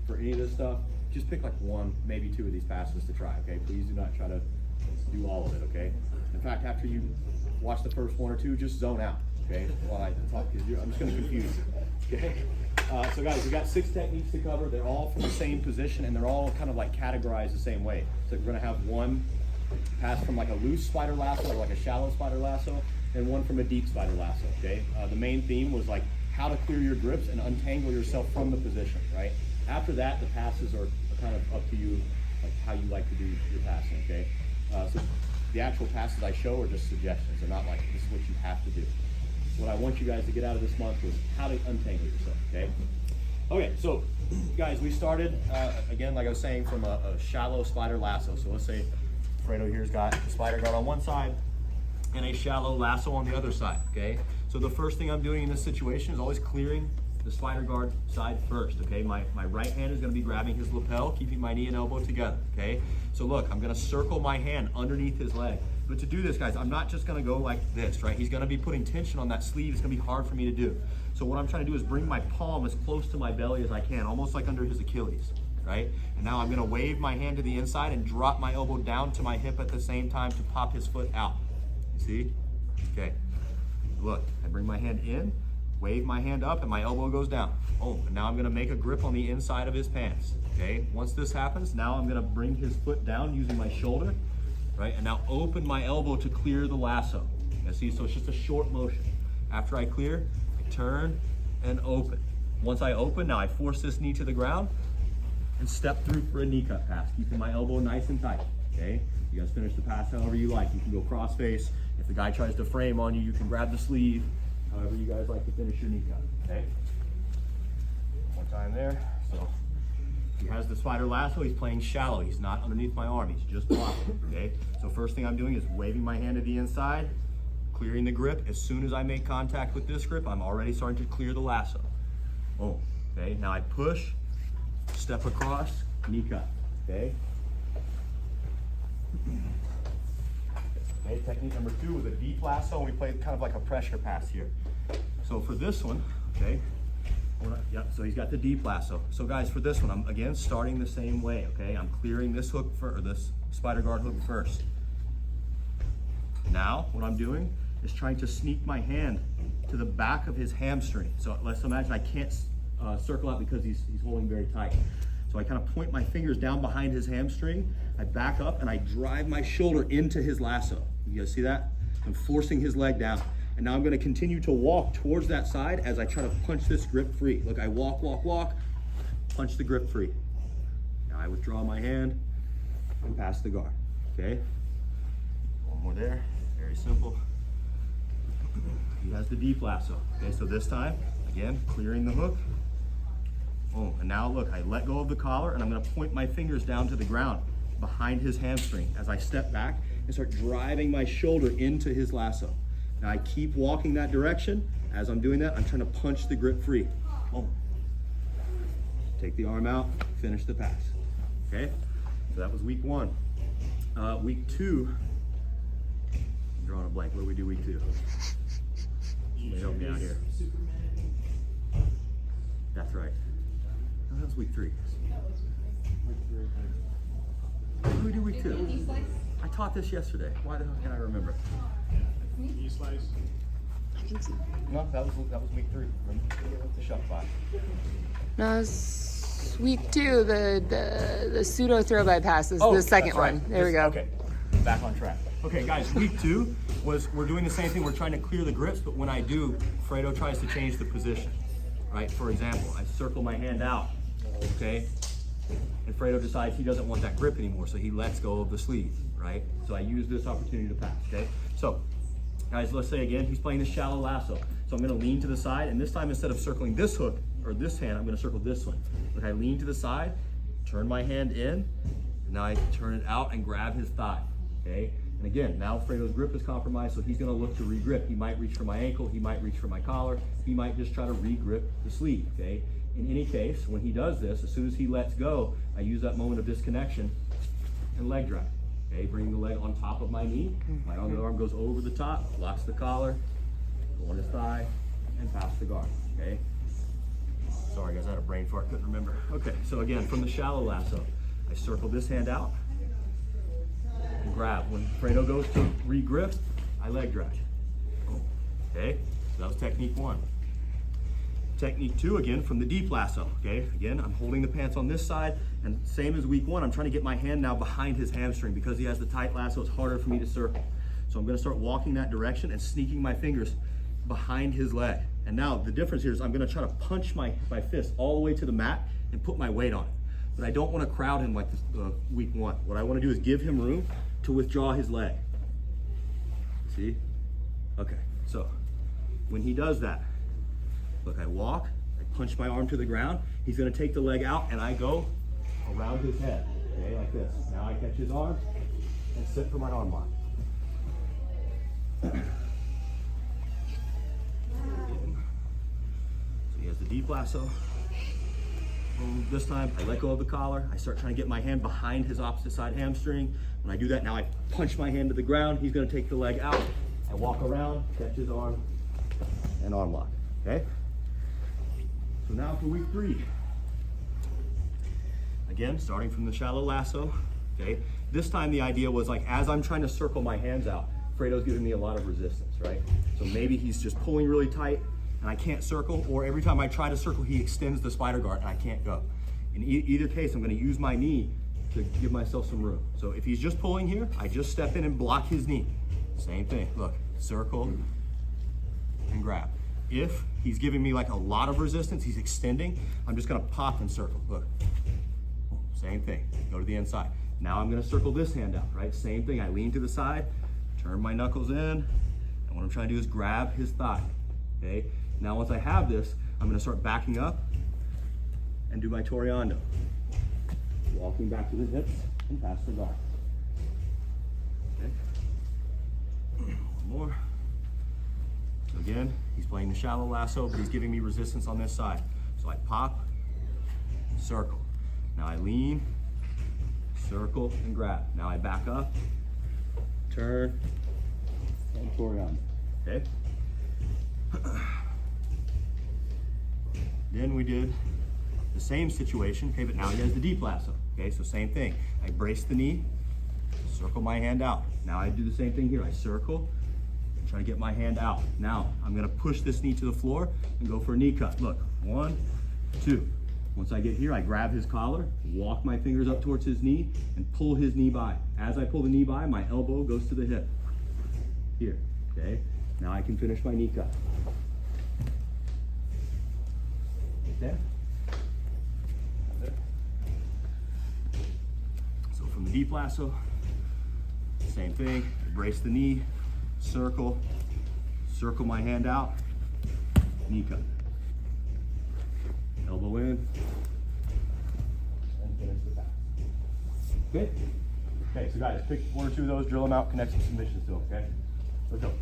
for any of this stuff, just pick like one, maybe two of these passes to try, okay? Please do not try to do all of it, okay? In fact, after you watch the first one or two, just zone out, okay? While I talk, because I'm just gonna confuse you, okay? So guys, we got 6 techniques to cover. They're all from the same position, and they're all kind of like categorized the same way. So we're gonna have one pass from like a loose spider lasso or like a shallow spider lasso, and one from a deep spider lasso, okay? The main theme was like how to clear your grips and untangle yourself from the position, right? After that, the passes are kind of up to you, like how you like to do your passing, okay? So the actual passes I show are just suggestions. They're not like, this is what you have to do. What I want you guys to get out of this month was how to untangle yourself, okay? Okay, so guys, we started, again, like I was saying, from a shallow spider lasso. So let's say Fredo here's got the spider guard on one side and a shallow lasso on the other side, okay? So the first thing I'm doing in this situation is always clearing the spider guard side first, okay? My right hand is gonna be grabbing his lapel, keeping my knee and elbow together, okay? So look, I'm gonna circle my hand underneath his leg. But to do this, guys, I'm not just gonna go like this, right? He's gonna be putting tension on that sleeve. It's gonna be hard for me to do. So what I'm trying to do is bring my palm as close to my belly as I can, almost like under his Achilles, right? And now I'm gonna wave my hand to the inside and drop my elbow down to my hip at the same time to pop his foot out. You see? Okay. Look, I bring my hand in, wave my hand up, and my elbow goes down. Oh, and now I'm gonna make a grip on the inside of his pants, okay? Once this happens, now I'm gonna bring his foot down using my shoulder, right? And now open my elbow to clear the lasso. You see, so it's just a short motion. After I clear, I turn and open. Once I open, now I force this knee to the ground and step through for a knee cut pass, keeping my elbow nice and tight, okay? You guys finish the pass however you like. You can go cross face. If the guy tries to frame on you, you can grab the sleeve. However you guys like to finish your knee cut, okay? One time there. So he has the spider lasso. He's playing shallow. He's not underneath my arm. He's just blocking, okay? So first thing I'm doing is waving my hand to the inside, clearing the grip. As soon as I make contact with this grip, I'm already starting to clear the lasso. Boom, okay? Now I push, step across, knee cut, okay? Okay, technique number 2 was a deep lasso. We played kind of like a pressure pass here. So for this one, okay, so he's got the deep lasso. So guys, for this one, I'm again starting the same way, okay? I'm clearing this hook or this spider guard hook first. Now, what I'm doing is trying to sneak my hand to the back of his hamstring. So let's imagine I can't circle out because he's holding very tight. So I kind of point my fingers down behind his hamstring. I back up and I drive my shoulder into his lasso. You guys see that? I'm forcing his leg down. And now I'm gonna continue to walk towards that side as I try to punch this grip free. Look, I walk, punch the grip free. Now I withdraw my hand and pass the guard, okay? One more there, very simple. He has the deep lasso. Okay, so this time, again, clearing the hook. Oh, and now look, I let go of the collar and I'm gonna point my fingers down to the ground behind his hamstring as I step back and start driving my shoulder into his lasso. Now I keep walking that direction. As I'm doing that, I'm trying to punch the grip free. Oh. Take the arm out, finish the pass. Okay, so that was week 1. Week 2, I'm drawing a blank. What do we do week 2? Somebody help me out here. That's right. No, that was week 3. What did we do week 2? I taught this yesterday. Why the hell can't I remember? Knee slice. No, that was week 3. The shot 5. No, it's week 2. The pseudo throw by pass is the second that's right. one. There we go. Okay, back on track. Okay, guys, week 2 was we're doing the same thing. We're trying to clear the grips, but when I do, Fredo tries to change the position. Right? For example, I circle my hand out. Okay. And Fredo decides he doesn't want that grip anymore, so he lets go of the sleeve, right? So I use this opportunity to pass, okay? So, guys, let's say again, he's playing the shallow lasso. So I'm gonna lean to the side, and this time instead of circling this hook, or this hand, I'm gonna circle this one. Look, I lean to the side, turn my hand in, and now I turn it out and grab his thigh, okay? And again, now Fredo's grip is compromised, so he's gonna look to re-grip. He might reach for my ankle, he might reach for my collar, he might just try to re-grip the sleeve, okay? In any case, when he does this, as soon as he lets go, I use that moment of disconnection and leg drag. Okay, bring the leg on top of my knee. My other arm goes over the top, locks the collar, go on his thigh, and pass the guard. Okay. Sorry guys, I had a brain fart, couldn't remember. Okay, so again, from the shallow lasso, I circle this hand out and grab. When Fredo goes to re-grip, I leg drag. Okay, so that was technique 1. Technique 2, again, from the deep lasso, okay? Again, I'm holding the pants on this side, and same as week 1, I'm trying to get my hand now behind his hamstring. Because he has the tight lasso, it's harder for me to circle. So I'm gonna start walking that direction and sneaking my fingers behind his leg. And now the difference here is I'm gonna try to punch my fist all the way to the mat and put my weight on it. But I don't wanna crowd him like this, week 1. What I wanna do is give him room to withdraw his leg. See? Okay, so when he does that, look, I walk, I punch my arm to the ground, he's gonna take the leg out, and I go around his head, okay, like this. Now I catch his arm and sit for my arm lock. So he has the deep lasso. Boom. This time, I let go of the collar, I start trying to get my hand behind his opposite side hamstring. When I do that, now I punch my hand to the ground, he's gonna take the leg out, I walk around, catch his arm, and arm lock, okay? So now for week 3. Again, starting from the shallow lasso, okay? This time the idea was like, as I'm trying to circle my hands out, Fredo's giving me a lot of resistance, right? So maybe he's just pulling really tight and I can't circle, or every time I try to circle, he extends the spider guard and I can't go. In either case, I'm gonna use my knee to give myself some room. So if he's just pulling here, I just step in and block his knee. Same thing, look, circle and grab. If he's giving me like a lot of resistance, he's extending, I'm just gonna pop and circle, look. Same thing, go to the inside. Now I'm gonna circle this hand out, right? Same thing, I lean to the side, turn my knuckles in, and what I'm trying to do is grab his thigh, okay? Now once I have this, I'm gonna start backing up and do my Toreando. Walking back to the hips and pass the guard. Okay. One more. So again, he's playing the shallow lasso, but he's giving me resistance on this side. So I pop, circle. Now I lean, circle, and grab. Now I back up, turn, and Toreando. Okay? Then we did the same situation, okay, but now he has the deep lasso. Okay, so same thing. I brace the knee, circle my hand out. Now I do the same thing here. I circle, try to get my hand out. Now I'm gonna push this knee to the floor and go for a knee cut. Look, 1, 2. Once I get here, I grab his collar, walk my fingers up towards his knee, and pull his knee by. As I pull the knee by, my elbow goes to the hip. Here, okay? Now I can finish my knee cut. Okay? So from the deep lasso, same thing, brace the knee, circle my hand out, knee cut. Elbow in, and finish the pass. Okay? Okay, so guys, pick 1 or 2 of those, drill them out, connect some submissions to them, okay? Let's go.